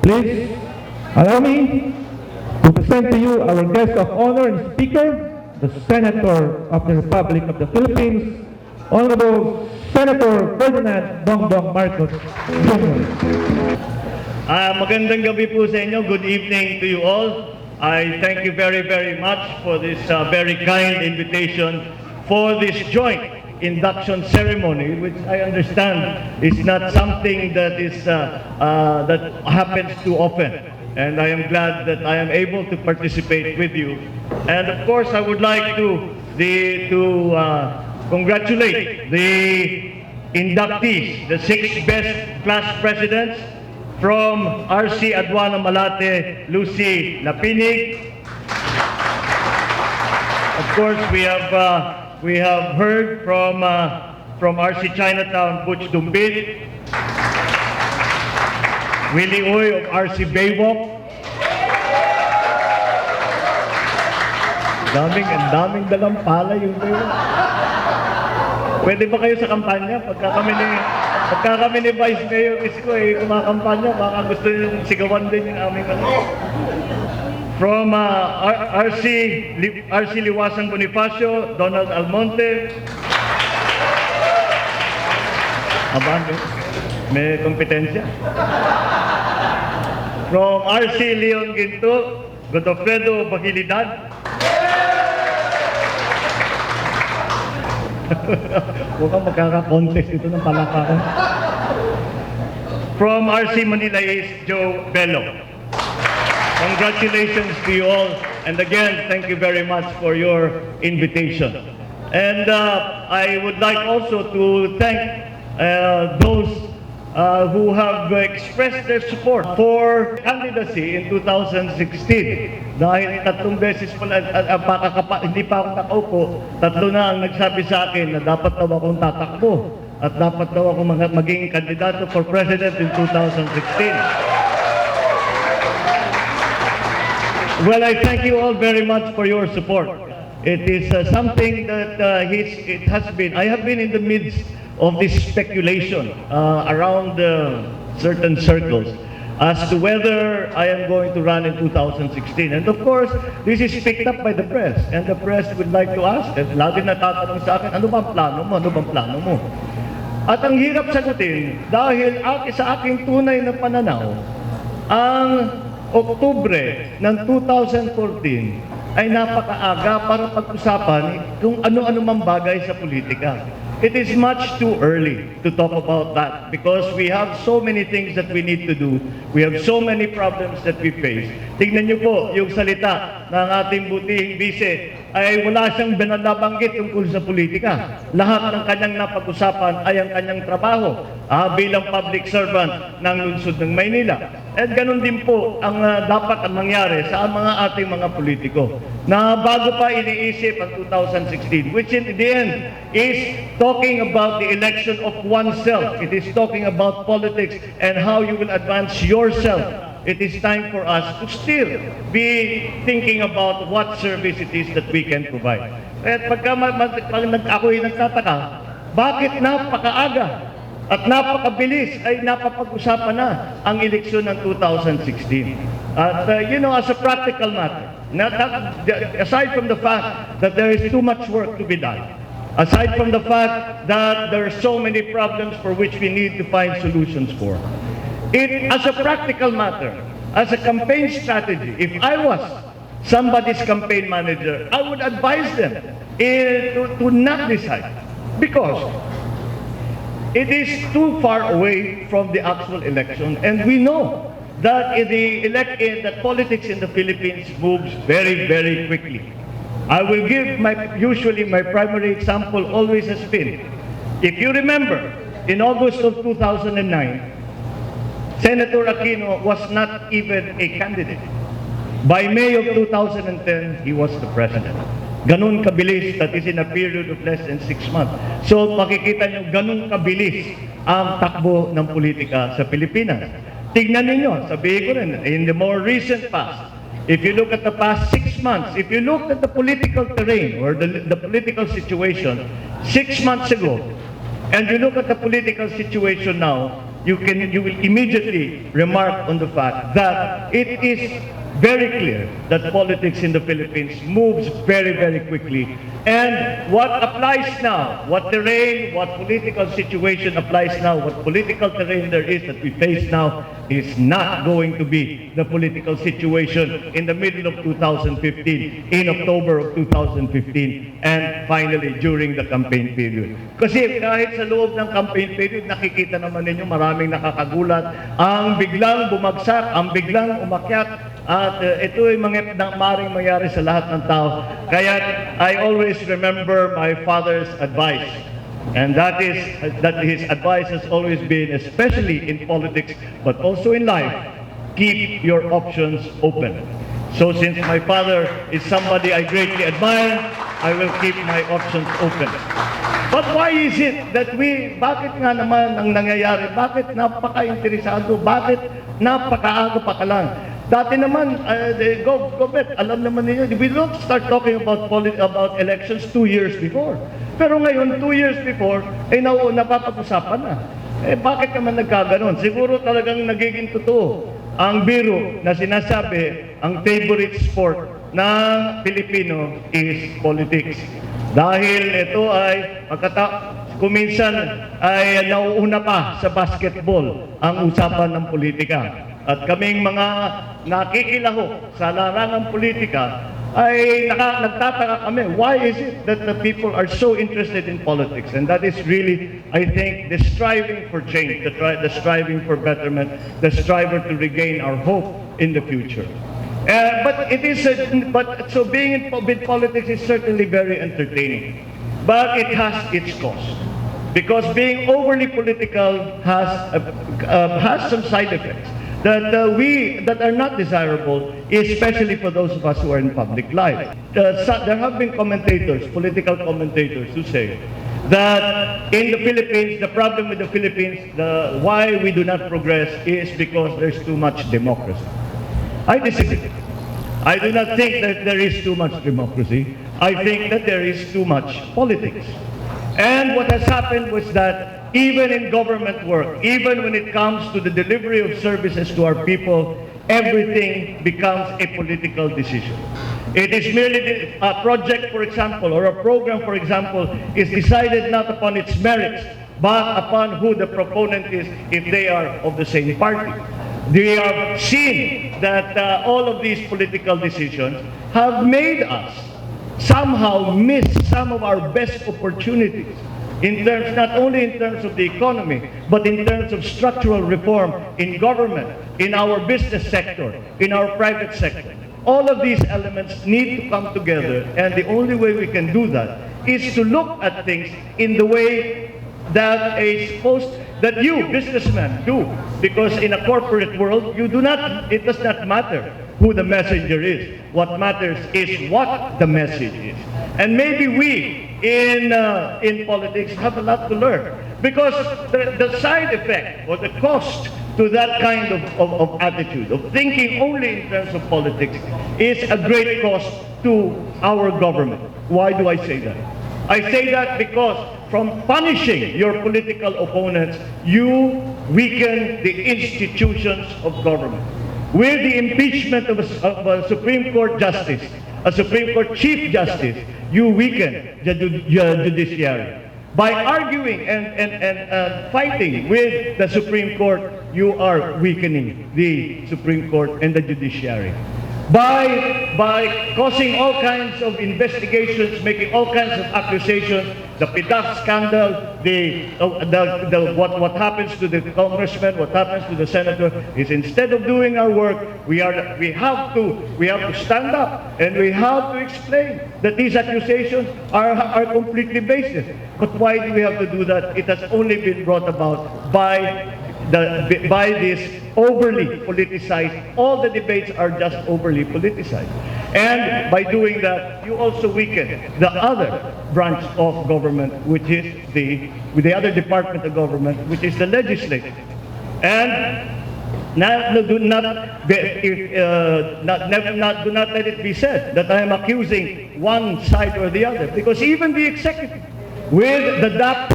Please allow me to present to you our guest of honor and speaker, the Senator of the Republic of the Philippines, Honorable Senator Ferdinand Bongbong Marcos Jr. Magandang gabi po sa inyo. Good evening to you all. I thank you very, very much for this very kind invitation for this joint induction ceremony, which I understand is not something that is that happens too often. And I am glad that I am able to participate with you. And of course, I would like to congratulate the inductees, the 6 best class presidents from RC Aduana Malate, Lucy Lapinig. Of course, we have heard from RC Chinatown, Butch Dumbit, Willie Uy of RC Baywalk. Ang daming dalang pala yung Baywalk. Pwede ba kayo sa kampanya? Pagka kami ni Vice Mayor Isko kumakampanya, baka gusto nyo sigawan din yung aming From RC Liwasan Bonifacio, Donald Almonte. May kompetensya. From RC Leon Ginto, Godofredo Bagilidad. Mukhang magkaka-contest ito ng palakaran. From RC Manila East, Joe Bello. Congratulations to you all. And again, thank you very much for your invitation. And I would like also to thank those who have expressed their support for candidacy in 2016. Dahil 3 beses pala, hindi pa ako nakaupo, 3 na ang nagsabi sa akin na dapat daw akong tatakbo at dapat daw ako maging kandidato for president in 2016. Well, I thank you all very much for your support. It is something that I have been in the midst of this speculation around certain circles as to whether I am going to run in 2016. And of course, this is picked up by the press. And the press would like to ask, at lagi natatanong sa akin, ano bang plano mo? Ano bang plano mo? At ang hirap sagutin dahil sa aking tunay na pananaw, ang Oktubre ng 2014 ay napakaaga para pag-usapan kung ano-ano mang bagay sa politika. It is much too early to talk about that because we have so many things that we need to do. We have so many problems that we face. Tingnan niyo po yung salita ng ating butihing bise ay wala siyang binalabanggit tungkol sa politika. Lahat ng kanyang napag-usapan ay ang kanyang trabaho bilang public servant ng lungsod ng Maynila. At ganun din po ang dapat mangyari sa mga ating mga politiko na bago pa iniisip ang 2016, which in the end is talking about the election of oneself. It is talking about politics and how you will advance yourself. It is time for us to still be thinking about what service it is that we can provide. At pag ako'y nagtataka, bakit napakaaga at napakabilis ay napapag-usapan na ang eleksyon ng 2016. At as a practical matter, aside from the fact that there is too much work to be done, aside from the fact that there are so many problems for which we need to find solutions for, as a practical matter, as a campaign strategy, if I was somebody's campaign manager, I would advise them to not decide because it is too far away from the actual election, and we know that that politics in the Philippines moves very, very quickly. I will give usually my primary example always has been, if you remember, in August of 2009, Senator Aquino was not even a candidate. By May of 2010, he was the president. Ganun kabilis, that is in a period of less than 6 months. So makikita nyo, ganun kabilis ang takbo ng politika sa Pilipinas. Tignan ninyo, sabihin ko rin, in the more recent past, if you look at the past 6 months, if you look at the political terrain or the political situation 6 months ago, and you look at the political situation now, you will immediately remark on the fact that it is very clear that politics in the Philippines moves very, very quickly. And what applies now, what terrain, what political situation applies now, what political terrain there is that we face now is not going to be the political situation in the middle of 2015, in October of 2015, and finally during the campaign period. Kasi kahit sa loob ng campaign period, nakikita naman ninyo maraming nakakagulat, ang biglang bumagsak, ang biglang umakyat, at ito ay maring mangyari sa lahat ng tao. Kaya I always remember my father's advice. And that is that his advice has always been, especially in politics, but also in life, keep your options open. So since my father is somebody I greatly admire, I will keep my options open. But why is it that bakit nga naman ang nangyayari? Bakit napaka-interesado? Bakit napakaaga pa ka lang? Dati naman, Gobet, alam naman niyo, we don't start talking about elections 2 years before. Pero ngayon, 2 years before, napapag-usapan na. Bakit naman nagkaganon? Siguro talagang nagiging totoo ang biro na sinasabi, ang favorite sport ng Pilipino is politics. Dahil ito ay, kuminsan ay nauuna pa sa basketball ang usapan ng politika. At kaming mga nakikilaho sa larangang politika ay nagtataka kami, why is it that the people are so interested in politics? And that is really, I think, the striving for change, the striving for betterment, the striving to regain our hope in the future. So being in politics is certainly very entertaining, but it has its cost. Because being overly political has some side effects that are not desirable, especially for those of us who are in public life. There have been political commentators, who say that in the Philippines, the problem with the Philippines, why we do not progress is because there's too much democracy. I disagree. I do not think that there is too much democracy. I think that there is too much politics. And what has happened was that even in government work, even when it comes to the delivery of services to our people, everything becomes a political decision. It is merely a project, for example, or a program, for example, is decided not upon its merits, but upon who the proponent is if they are of the same party. They have seen that all of these political decisions have made us somehow miss some of our best opportunities. Not only in terms of the economy, but in terms of structural reform in government, in our business sector, in our private sector. All of these elements need to come together, and the only way we can do that is to look at things in the way that you, businessmen, do. Because in a corporate world, it does not matter who the messenger is. What matters is what the message is. And maybe we in politics have a lot to learn, because the side effect or the cost to that kind of attitude, of thinking only in terms of politics, is a great cost to our government. Why do I say that? I say that because from punishing your political opponents, you weaken the institutions of government. With the impeachment of a Supreme Court justice, a Supreme Court Chief Justice, you weaken the judiciary. By arguing and fighting with the Supreme Court, you are weakening the Supreme Court and the judiciary. By causing all kinds of investigations, making all kinds of accusations, the PDAC scandal, what happens to the congressman, what happens to the senator, is instead of doing our work, we have to stand up and we have to explain that these accusations are completely baseless. But why do we have to do that? It has only been brought about by this overly politicized. All the debates are just overly politicized. And by doing that, you also weaken the other branch of government, which is the other department of government, which is the legislature. And do not let it be said that I am accusing one side or the other, because even the executive, with the DAP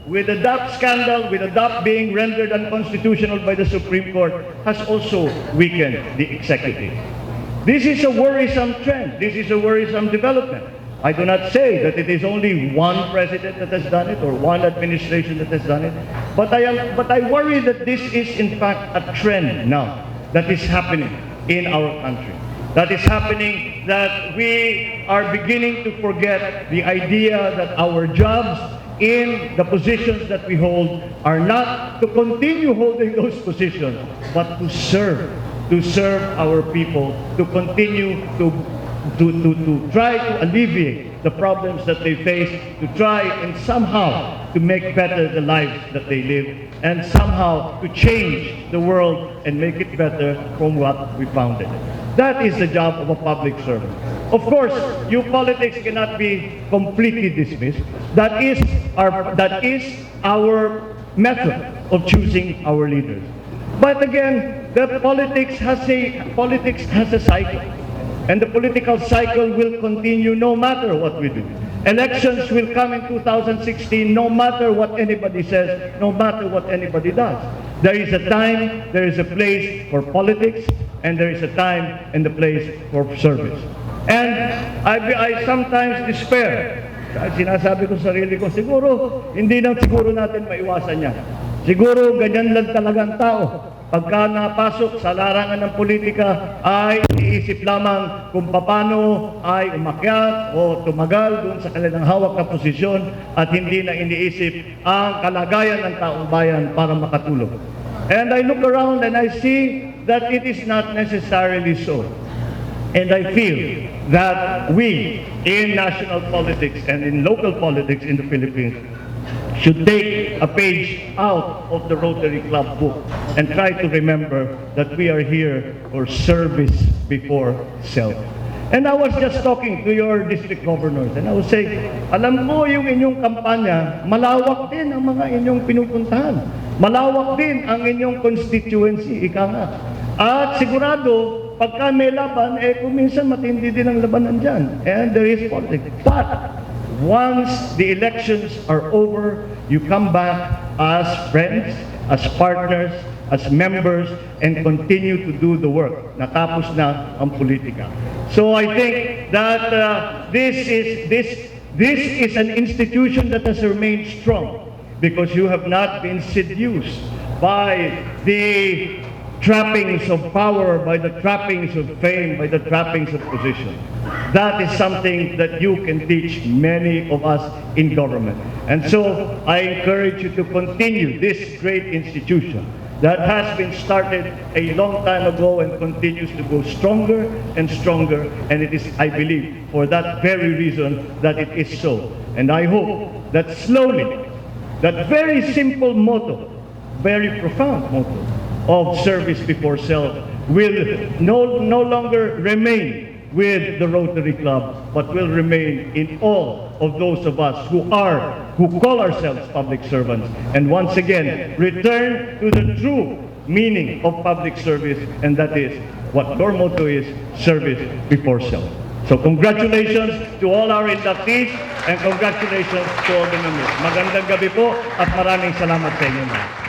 with the DAP scandal, with the DAP being rendered unconstitutional by the Supreme Court, has also weakened the executive. This is a worrisome trend. This is a worrisome development. I do not say that it is only one president that has done it or one administration that has done it, but I worry that this is in fact a trend now that is happening in our country. That is happening, that we are beginning to forget the idea that our jobs in the positions that we hold are not to continue holding those positions, but to serve our people, to continue to try to alleviate the problems that they face, to try and somehow to make better the lives that they live, and somehow to change the world and make it better from what we found it. That is the job of a public servant. Of course, you politics cannot be completely dismissed. That is our method of choosing our leaders. But again, the politics has a cycle. And the political cycle will continue no matter what we do. Elections will come in 2016 no matter what anybody says, no matter what anybody does. There is a time, there is a place for politics, and there is a time and a place for service. And I sometimes despair. Sinasabi ko sa sarili ko, siguro, hindi siguro natin maiwasan yan. Siguro, ganyan lang talaga ang tao. Pagka napasok sa larangan ng politika, ay iniisip lamang kung paano ay umakyat o tumagal dun sa kanilang hawak na posisyon at hindi na iniisip ang kalagayan ng taong bayan para makatulong. And I look around and I see that it is not necessarily so. And I feel that we in national politics and in local politics in the Philippines should take a page out of the Rotary Club book and try to remember that we are here for service before self. And I was just talking to your district governors and I was saying, alam ko yung inyong kampanya, malawak din ang mga inyong pinupuntahan. Malawak din ang inyong constituency, ika nga. At sigurado, pagka may laban, kung minsan matindi din ang labanan dyan. And there is politics. But once the elections are over, you come back as friends, as partners, as members, and continue to do the work. Natapos na ang politika. So I think that this is an institution that has remained strong because you have not been seduced by the trappings of power, by the trappings of fame, by the trappings of position. That is something that you can teach many of us in government. And so I encourage you to continue this great institution that has been started a long time ago and continues to go stronger and stronger. And it is, I believe, for that very reason that it is so. And I hope that slowly, that very simple motto, very profound motto of service before self will no longer remain with the Rotary Club, but will remain in all of those of us who call ourselves public servants, and once again return to the true meaning of public service, and that is what your motto is: service before self. So congratulations to all our inductees and congratulations to all the members. Magandang gabi po at maraming salamat sa inyo.